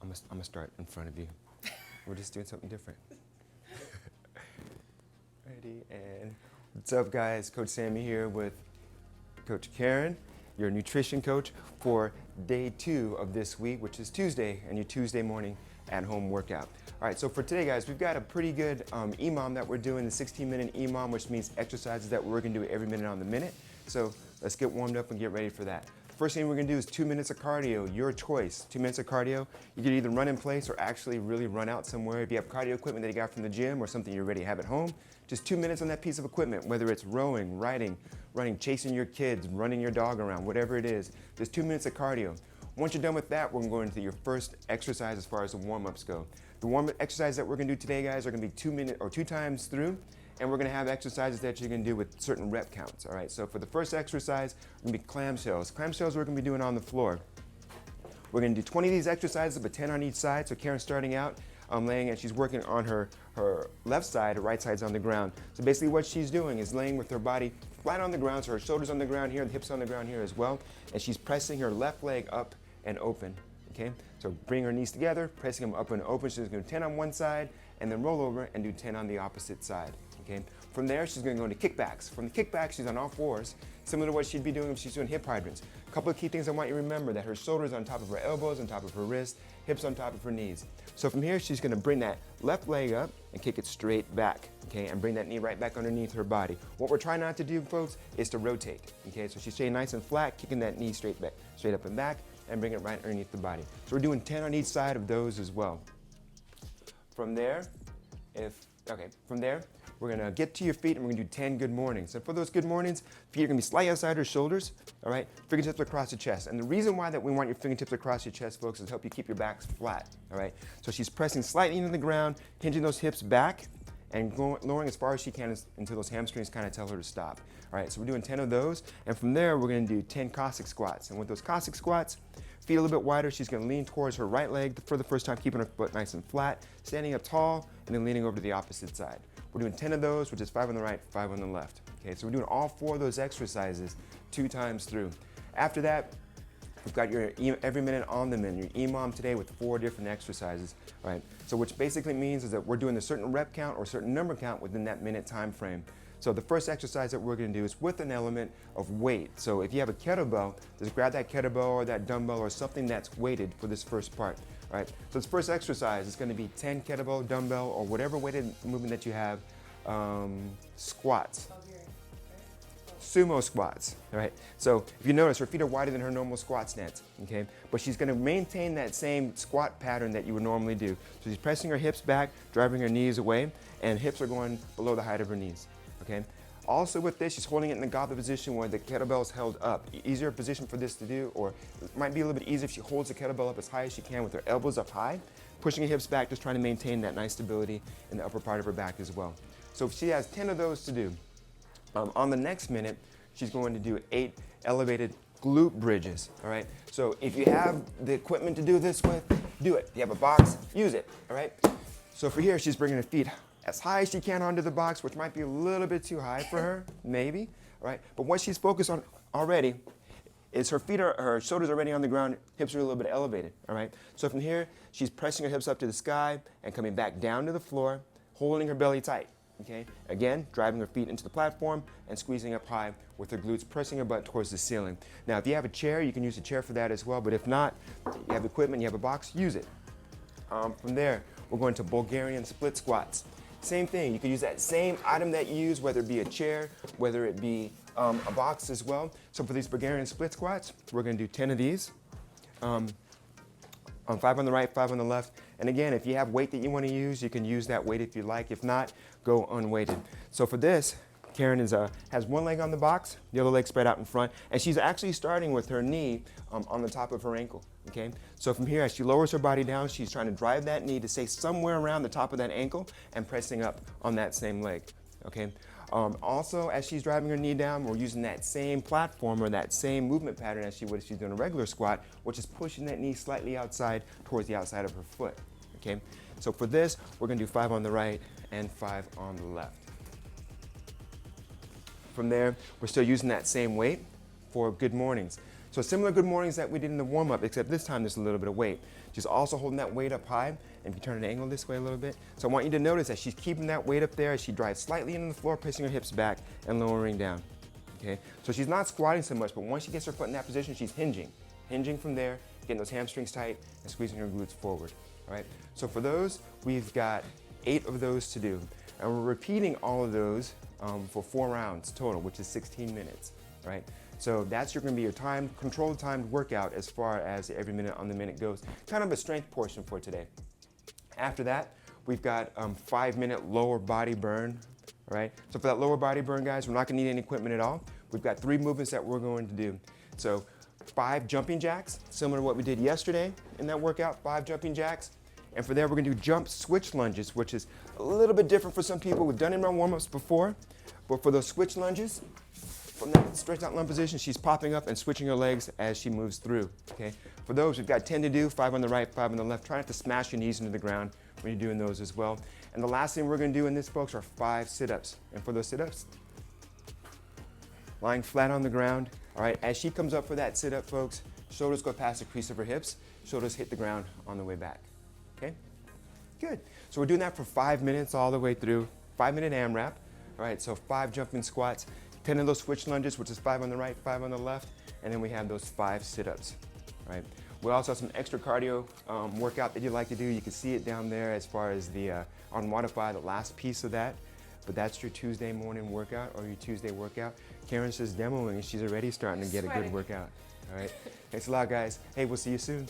I'm gonna start in front of you. We're just doing something different. Ready, and what's up, guys? Coach Sammy here with Coach Karen, your nutrition coach for day 2 of this week, which is Tuesday, and your Tuesday morning at-home workout. All right, so for today, guys, we've got a pretty good EMOM that we're doing, the 16-minute EMOM, which means exercises that we're gonna do every minute on the minute. So let's get warmed up and get ready for that. First thing we're gonna do is 2 minutes of cardio, your choice. 2 minutes of cardio. You can either run in place or actually really run out somewhere. If you have cardio equipment that you got from the gym or something you already have at home, just 2 minutes on that piece of equipment, whether it's rowing, riding, running, chasing your kids, running your dog around, whatever it is, just 2 minutes of cardio. Once you're done with that, we're going to go into your first exercise as far as the warm-ups go. The warm-up exercises that we're going to do today, guys, are going to be 2 minutes or 2 times through, and we're going to have exercises that you're going to do with certain rep counts. All right, so for the first exercise, we're going to be clamshells. Clamshells we're going to be doing on the floor. We're going to do 20 of these exercises, but 10 on each side. So Karen's starting out laying, and she's working on her left side, her right side's on the ground. So basically what she's doing is laying with her body flat on the ground, so her shoulders on the ground here, the hips on the ground here as well, and she's pressing her left leg up and open, okay? So bring her knees together, pressing them up and open. She's gonna do 10 on one side, and then roll over and do 10 on the opposite side, okay? From there, she's gonna go into kickbacks. From the kickbacks, she's on all fours, similar to what she'd be doing if she's doing hip hydrants. A couple of key things I want you to remember: that her shoulders on top of her elbows, on top of her wrists, hips on top of her knees. So from here, she's gonna bring that left leg up and kick it straight back, okay? And bring that knee right back underneath her body. What we're trying not to do, folks, is to rotate, okay? So she's staying nice and flat, kicking that knee straight back, straight up and back, and bring it right underneath the body. So we're doing 10 on each side of those as well. From there, we're gonna get to your feet and we're gonna do 10 good mornings. And for those good mornings, feet are gonna be slightly outside her shoulders, all right? Fingertips across the chest. And the reason why that we want your fingertips across your chest, folks, is to help you keep your backs flat, all right? So she's pressing slightly into the ground, hinging those hips back, and lowering as far as she can until those hamstrings kind of tell her to stop. All right, so we're doing 10 of those, and from there, we're gonna do 10 Cossack squats. And with those Cossack squats, feet a little bit wider, she's gonna lean towards her right leg for the first time, keeping her foot nice and flat, standing up tall, and then leaning over to the opposite side. We're doing 10 of those, which is 5 on the right, 5 on the left. Okay, so we're doing all 4 of those exercises 2 times through. After that, we've got your every minute on the minute, your EMOM today with 4 different exercises, right? So which basically means is that we're doing a certain rep count or certain number count within that minute time frame. So the first exercise that we're gonna do is with an element of weight. So if you have a kettlebell, just grab that kettlebell or that dumbbell or something that's weighted for this first part, right? So this first exercise is gonna be 10 kettlebell, dumbbell, or whatever weighted movement that you have, squats. Sumo squats, all right? So if you notice, her feet are wider than her normal squat stance, okay? But she's gonna maintain that same squat pattern that you would normally do. So she's pressing her hips back, driving her knees away, and hips are going below the height of her knees, okay? Also with this, she's holding it in the goblet position where the kettlebell is held up. Easier position for this to do, or it might be a little bit easier if she holds the kettlebell up as high as she can with her elbows up high, pushing her hips back, just trying to maintain that nice stability in the upper part of her back as well. So she has 10 of those to do. On the next minute, she's going to do 8 elevated glute bridges, all right? So if you have the equipment to do this with, do it. If you have a box, use it, all right? So for here, she's bringing her feet as high as she can onto the box, which might be a little bit too high for her, maybe, all right? But what she's focused on already is her shoulders are already on the ground, hips are a little bit elevated, all right? So from here, she's pressing her hips up to the sky and coming back down to the floor, holding her belly tight. Okay? Again, driving her feet into the platform and squeezing up high with her glutes, pressing her butt towards the ceiling. Now, if you have a chair, you can use a chair for that as well, but if not, you have equipment, you have a box, use it. From there, we're going to Bulgarian split squats. Same thing, you can use that same item that you use, whether it be a chair, whether it be a box as well. So for these Bulgarian split squats, we're gonna do 10 of these. 5 on the right, 5 on the left. And again, if you have weight that you want to use, you can use that weight if you like. If not, go unweighted. So for this, Karen has one leg on the box, the other leg spread out in front, and she's actually starting with her knee on the top of her ankle, okay? So from here, as she lowers her body down, she's trying to drive that knee to stay somewhere around the top of that ankle and pressing up on that same leg, okay? Also, as she's driving her knee down, we're using that same platform or that same movement pattern as she would if she's doing a regular squat, which is pushing that knee slightly outside towards the outside of her foot, okay? So for this, we're gonna do 5 on the right and 5 on the left. From there, we're still using that same weight for good mornings. So similar good mornings that we did in the warm-up, except this time there's a little bit of weight. She's also holding that weight up high, and if you turn an angle this way a little bit. So I want you to notice that she's keeping that weight up there as she drives slightly into the floor, pressing her hips back and lowering down. Okay? So she's not squatting so much, but once she gets her foot in that position, she's hinging. Hinging from there, getting those hamstrings tight and squeezing her glutes forward. All right? So for those, we've got 8 of those to do. And we're repeating all of those for 4 rounds total, which is 16 minutes. Right? So that's going to be your time, controlled timed workout as far as every minute on the minute goes. Kind of a strength portion for today. After that, we've got 5-minute lower body burn. All right? So for that lower body burn, guys, we're not going to need any equipment at all. We've got 3 movements that we're going to do. So 5 jumping jacks, similar to what we did yesterday in that workout, 5 jumping jacks. And for there, we're going to do jump switch lunges, which is a little bit different for some people. We've done it in our warm-ups before. But for those switch lunges, from that stretched out lunge position, she's popping up and switching her legs as she moves through, okay? For those, we've got 10 to do, 5 on the right, 5 on the left. Try not to smash your knees into the ground when you're doing those as well. And the last thing we're gonna do in this, folks, are 5 sit-ups. And for those sit-ups, lying flat on the ground, all right? As she comes up for that sit-up, folks, shoulders go past the crease of her hips, shoulders hit the ground on the way back, okay? Good. So we're doing that for 5 minutes all the way through, 5-minute AMRAP, all right? So 5 jumping squats, 10 of those switch lunges, which is 5 on the right, 5 on the left, and then we have those 5 sit-ups, right? We also have some extra cardio workout that you'd like to do. You can see it down there as far as the on Modify, the last piece of that, but that's your Tuesday morning workout or your Tuesday workout. Karen's just demoing and she's already starting to get a good workout, all right? Thanks a lot, guys. Hey, we'll see you soon.